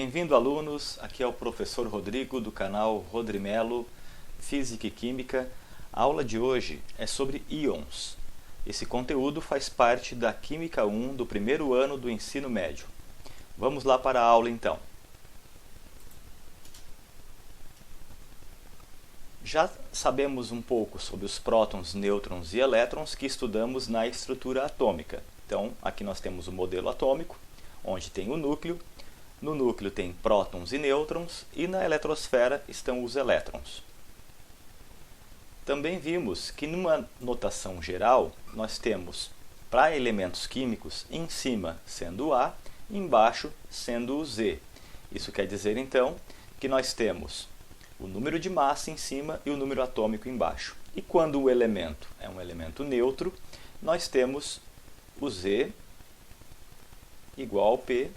Bem-vindo, alunos. Aqui é o professor Rodrigo do canal Rodrimelo Física e Química. A aula de hoje é sobre íons. Esse conteúdo faz parte da Química 1 do primeiro ano do ensino médio. Vamos lá para a aula então. Já sabemos um pouco sobre os prótons, nêutrons e elétrons que estudamos na estrutura atômica. Então, aqui nós temos o modelo atômico, onde tem o núcleo. No núcleo tem prótons e nêutrons e na eletrosfera estão os elétrons. Também vimos que numa notação geral nós temos para elementos químicos em cima sendo o A, embaixo sendo o Z. Isso quer dizer então que nós temos o número de massa em cima e o número atômico embaixo. E quando o elemento é um elemento neutro, nós temos o Z igual ao P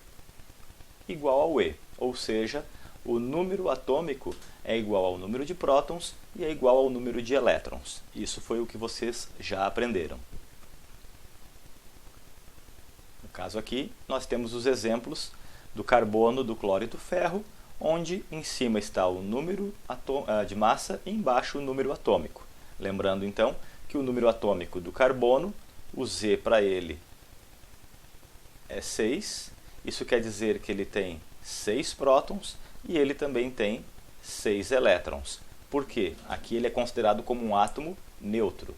igual ao E, ou seja, o número atômico é igual ao número de prótons e é igual ao número de elétrons. Isso foi o que vocês já aprenderam. No caso aqui, nós temos os exemplos do carbono, do cloro e do ferro, onde em cima está o número de massa e embaixo o número atômico. Lembrando então que o número atômico do carbono, o Z para ele é 6. Isso quer dizer que ele tem 6 prótons e ele também tem 6 elétrons. Por quê? Aqui ele é considerado como um átomo neutro.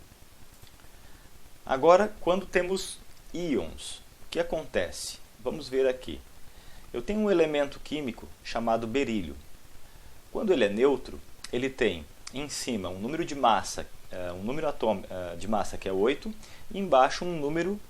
Agora, quando temos íons, o que acontece? Vamos ver aqui. Eu tenho um elemento químico chamado berílio. Quando ele é neutro, ele tem em cima um número de massa, de massa que é 8, e embaixo um número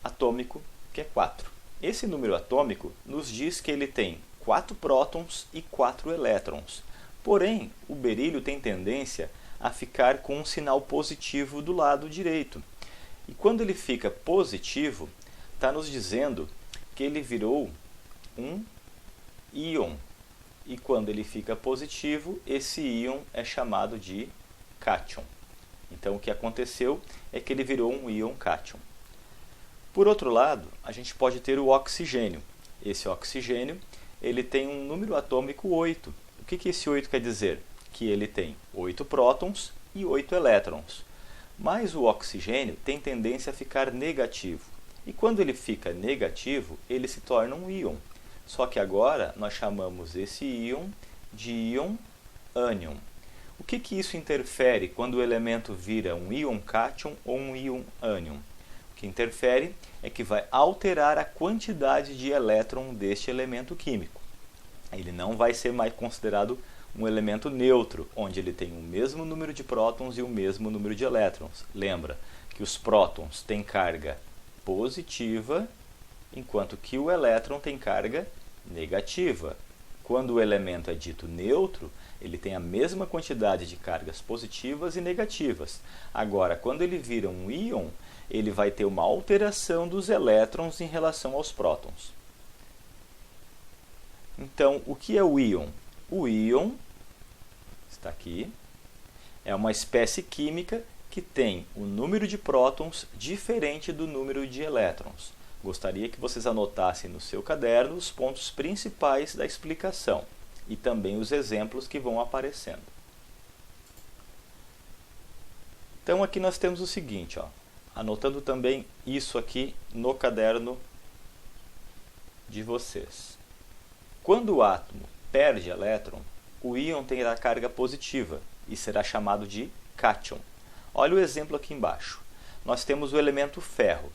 atômico que é 4. Esse número atômico nos diz que ele tem 4 prótons e 4 elétrons. Porém, o berílio tem tendência a ficar com um sinal positivo do lado direito. E quando ele fica positivo, está nos dizendo que ele virou um íon. E quando ele fica positivo, esse íon é chamado de cátion. Então, o que aconteceu é que ele virou um íon cátion. Por outro lado, a gente pode ter o oxigênio. Esse oxigênio ele tem um número atômico 8. O que esse 8 quer dizer? Que ele tem 8 prótons e 8 elétrons. Mas o oxigênio tem tendência a ficar negativo. E quando ele fica negativo, ele se torna um íon. Só que agora nós chamamos esse íon de íon ânion. O que isso interfere quando o elemento vira um íon cátion ou um íon ânion? O que interfere é que vai alterar a quantidade de elétron deste elemento químico. Ele não vai ser mais considerado um elemento neutro, onde ele tem o mesmo número de prótons e o mesmo número de elétrons. Lembra que os prótons têm carga positiva, enquanto que o elétron tem carga negativa. Quando o elemento é dito neutro, ele tem a mesma quantidade de cargas positivas e negativas. Agora, quando ele vira um íon, ele vai ter uma alteração dos elétrons em relação aos prótons. Então, o que é o íon? O íon, está aqui, é uma espécie química que tem o número de prótons diferente do número de elétrons. Gostaria que vocês anotassem no seu caderno os pontos principais da explicação e também os exemplos que vão aparecendo. Então, aqui nós temos o seguinte, anotando também isso aqui no caderno de vocês. Quando o átomo perde elétron, o íon terá carga positiva e será chamado de cátion. Olha o exemplo aqui embaixo. Nós temos o elemento ferro.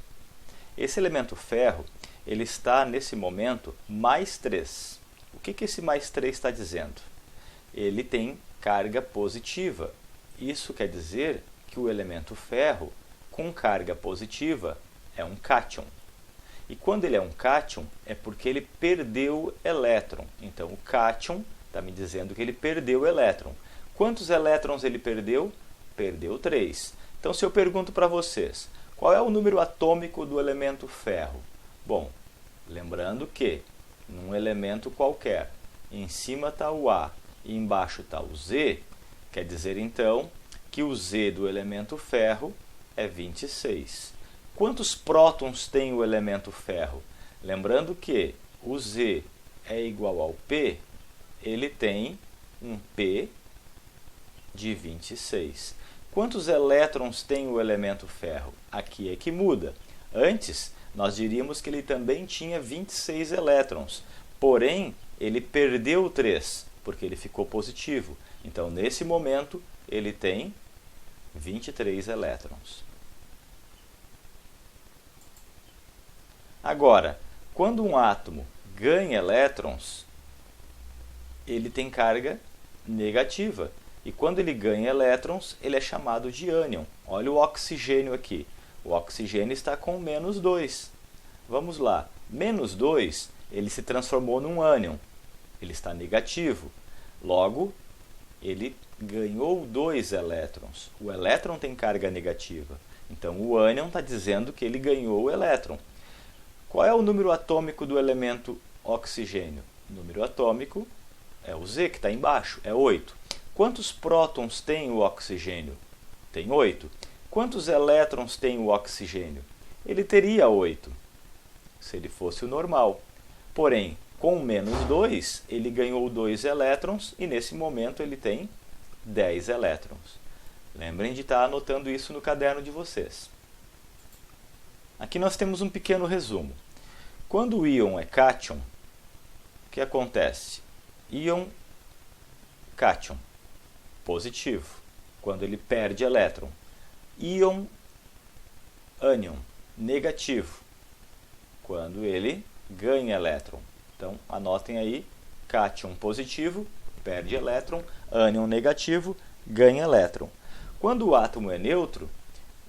Esse elemento ferro, ele está nesse momento mais 3. O que esse mais 3 está dizendo? Ele tem carga positiva. Isso quer dizer que o elemento ferro com carga positiva é um cátion. E quando ele é um cátion, é porque ele perdeu elétron. Então, o cátion está me dizendo que ele perdeu elétron. Quantos elétrons ele perdeu? Perdeu 3. Então, se eu pergunto para vocês, qual é o número atômico do elemento ferro? Bom, lembrando que num elemento qualquer, em cima está o A e embaixo está o Z, quer dizer então que o Z do elemento ferro é 26. Quantos prótons tem o elemento ferro? Lembrando que o Z é igual ao P, ele tem um P de 26. Quantos elétrons tem o elemento ferro? Aqui é que muda. Antes, nós diríamos que ele também tinha 26 elétrons, porém, ele perdeu 3, porque ele ficou positivo. Então, nesse momento, ele tem 23 elétrons. Agora, quando um átomo ganha elétrons, ele tem carga negativa. E quando ele ganha elétrons, ele é chamado de ânion. Olha o oxigênio aqui. O oxigênio está com menos 2. Vamos lá. Menos 2, ele se transformou num ânion. Ele está negativo. Logo, ele ganhou 2 elétrons. O elétron tem carga negativa. Então, o ânion está dizendo que ele ganhou o elétron. Qual é o número atômico do elemento oxigênio? O número atômico é o Z, que está embaixo, é 8. Quantos prótons tem o oxigênio? Tem 8. Quantos elétrons tem o oxigênio? Ele teria 8, se ele fosse o normal. Porém, com menos 2, ele ganhou 2 elétrons e nesse momento ele tem 10 elétrons. Lembrem de estar anotando isso no caderno de vocês. Aqui nós temos um pequeno resumo. Quando o íon é cátion, o que acontece? Íon cátion, positivo, quando ele perde elétron. Íon ânion, negativo, quando ele ganha elétron. Então, anotem aí, cátion positivo, perde elétron, ânion negativo, ganha elétron. Quando o átomo é neutro,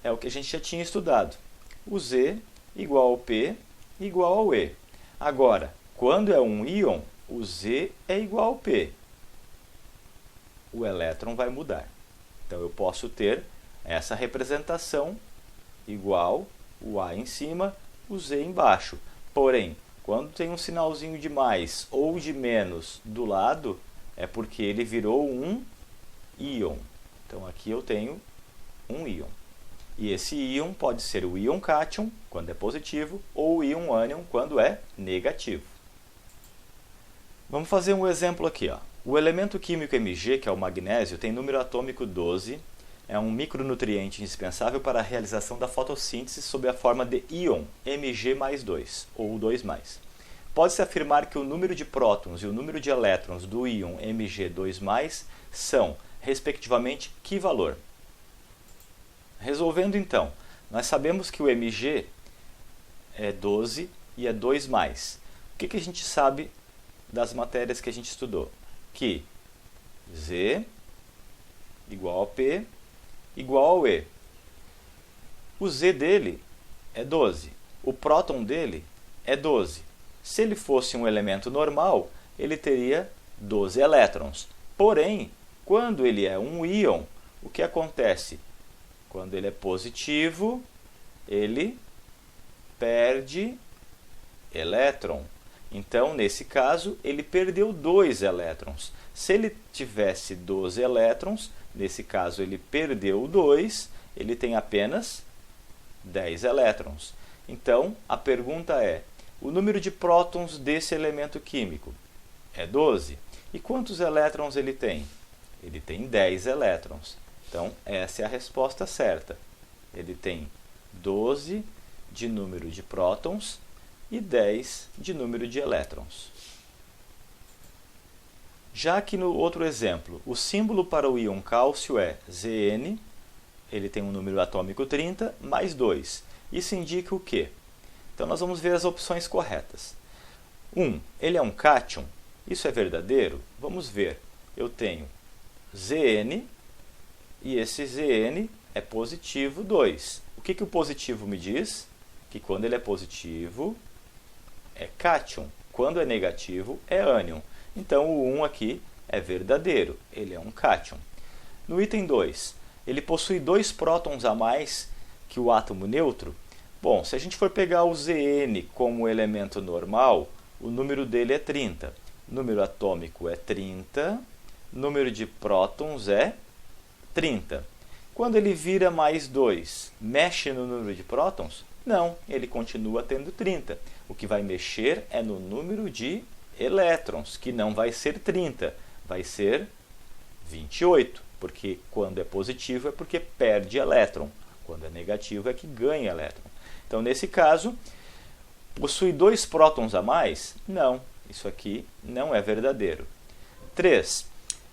é o que a gente já tinha estudado. O Z igual ao P igual ao E. Agora, quando é um íon, o Z é igual ao P. O elétron vai mudar. Então, eu posso ter essa representação igual o A em cima, o Z embaixo. Porém, quando tem um sinalzinho de mais ou de menos do lado, é porque ele virou um íon. Então, aqui eu tenho um íon. E esse íon pode ser o íon cátion, quando é positivo, ou o íon ânion, quando é negativo. Vamos fazer um exemplo aqui. Ó. O elemento químico Mg, que é o magnésio, tem número atômico 12, é um micronutriente indispensável para a realização da fotossíntese sob a forma de íon Mg mais 2, ou 2+. Pode-se afirmar que o número de prótons e o número de elétrons do íon Mg2+, são, respectivamente, que valor? Resolvendo então, nós sabemos que o Mg é 12 e é 2+. O que a gente sabe das matérias que a gente estudou? Que Z igual ao P igual ao E. O Z dele é 12. O próton dele é 12. Se ele fosse um elemento normal, ele teria 12 elétrons. Porém, quando ele é um íon, o que acontece? Quando ele é positivo, ele perde elétron. Então, nesse caso, ele perdeu 2 elétrons. Se ele tivesse 12 elétrons, nesse caso ele perdeu 2, ele tem apenas 10 elétrons. Então, a pergunta é, o número de prótons desse elemento químico é 12. E quantos elétrons ele tem? Ele tem 10 elétrons. Então, essa é a resposta certa. Ele tem 12 de número de prótons e 10 de número de elétrons. Já que no outro exemplo, o símbolo para o íon cálcio é Zn, ele tem um número atômico 30, mais 2. Isso indica o quê? Então, nós vamos ver as opções corretas. 1. Ele é um cátion. Isso é verdadeiro? Vamos ver. Eu tenho Zn, e esse Zn é positivo 2. O que o positivo me diz? Que quando ele é positivo, é cátion. Quando é negativo, é ânion. Então, o 1 aqui é verdadeiro. Ele é um cátion. No item 2, ele possui 2 prótons a mais que o átomo neutro. Bom, se a gente for pegar o Zn como elemento normal, o número dele é 30. O número atômico é 30. O número de prótons é 30. Quando ele vira mais 2, mexe no número de prótons? Não, ele continua tendo 30. O que vai mexer é no número de elétrons, que não vai ser 30, vai ser 28, porque quando é positivo é porque perde elétron, quando é negativo é que ganha elétron. Então, nesse caso, possui 2 prótons a mais? Não, isso aqui não é verdadeiro. 3.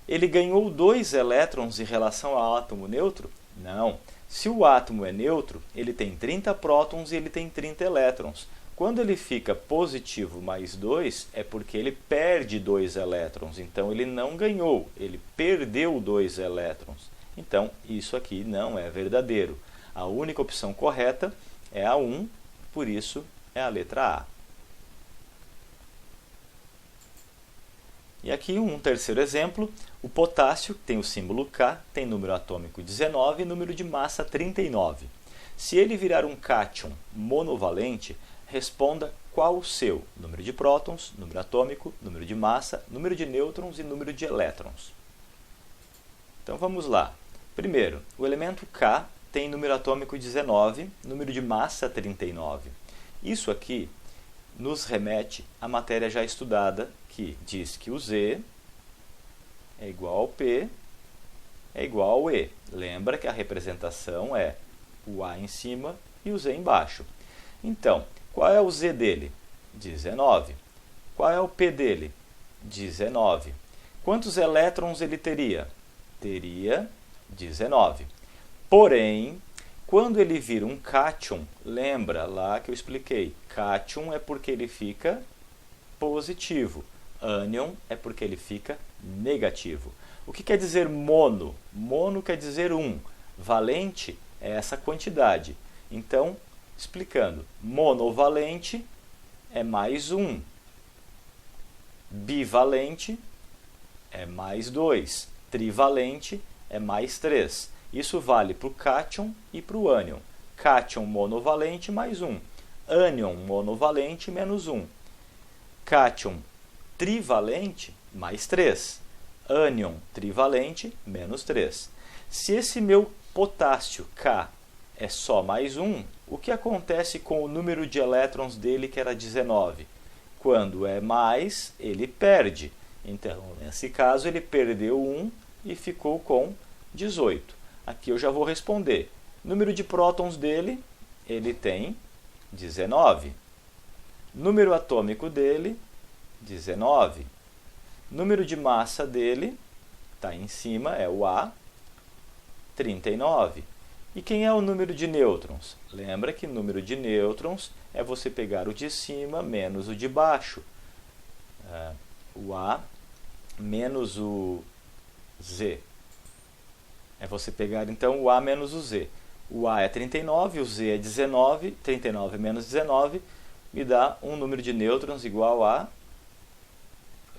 Ele ganhou 2 elétrons em relação ao átomo neutro? Não. Se o átomo é neutro, ele tem 30 prótons e ele tem 30 elétrons. Quando ele fica positivo mais 2, é porque ele perde 2 elétrons. Então, ele não ganhou, ele perdeu 2 elétrons. Então, isso aqui não é verdadeiro. A única opção correta é a 1, por isso é a letra A. E aqui um terceiro exemplo, o potássio tem o símbolo K, tem número atômico 19 e número de massa 39. Se ele virar um cátion monovalente, responda qual o seu número de prótons, número atômico, número de massa, número de nêutrons e número de elétrons. Então vamos lá. Primeiro, o elemento K tem número atômico 19, número de massa 39. Isso aqui nos remete à matéria já estudada, que diz que o Z é igual ao P é igual ao E. Lembra que a representação é o A em cima e o Z embaixo. Então, qual é o Z dele? 19. Qual é o P dele? 19. Quantos elétrons ele teria? Teria 19. Porém, quando ele vira um cátion, lembra lá que eu expliquei, cátion é porque ele fica positivo, ânion é porque ele fica negativo. O que quer dizer mono? Mono quer dizer 1, valente é essa quantidade. Então, explicando, monovalente é mais 1, bivalente é mais 2, trivalente é mais 3. Isso vale para o cátion e para o ânion. Cátion monovalente mais 1. Ânion monovalente menos 1. Cátion trivalente mais 3. Ânion trivalente menos 3. Se esse meu potássio K é só mais 1, o que acontece com o número de elétrons dele, que era 19? Quando é mais, ele perde. Então, nesse caso, ele perdeu 1 e ficou com 18. Aqui eu já vou responder. Número de prótons dele, ele tem 19. Número atômico dele, 19. Número de massa dele, está em cima, é o A, 39. E quem é o número de nêutrons? Lembra que número de nêutrons é você pegar o de cima menos o de baixo. O A menos o Z. É você pegar, então, o A menos o Z. O A é 39, o Z é 19, 39 menos 19 me dá um número de nêutrons igual a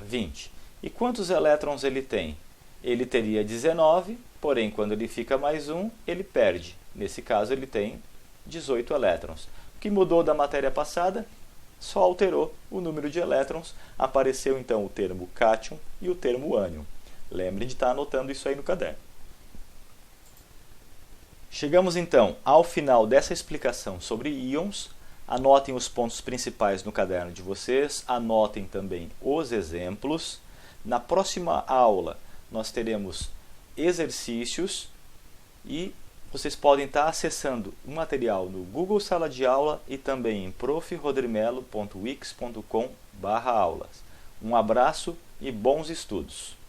20. E quantos elétrons ele tem? Ele teria 19, porém, quando ele fica mais 1, ele perde. Nesse caso, ele tem 18 elétrons. O que mudou da matéria passada? Só alterou o número de elétrons. Apareceu, então, o termo cátion e o termo ânion. Lembre de estar anotando isso aí no caderno. Chegamos então ao final dessa explicação sobre íons. Anotem os pontos principais no caderno de vocês, anotem também os exemplos. Na próxima aula nós teremos exercícios e vocês podem estar acessando o material no Google Sala de Aula e também em profrodrimelo.wix.com/aulas. Um abraço e bons estudos!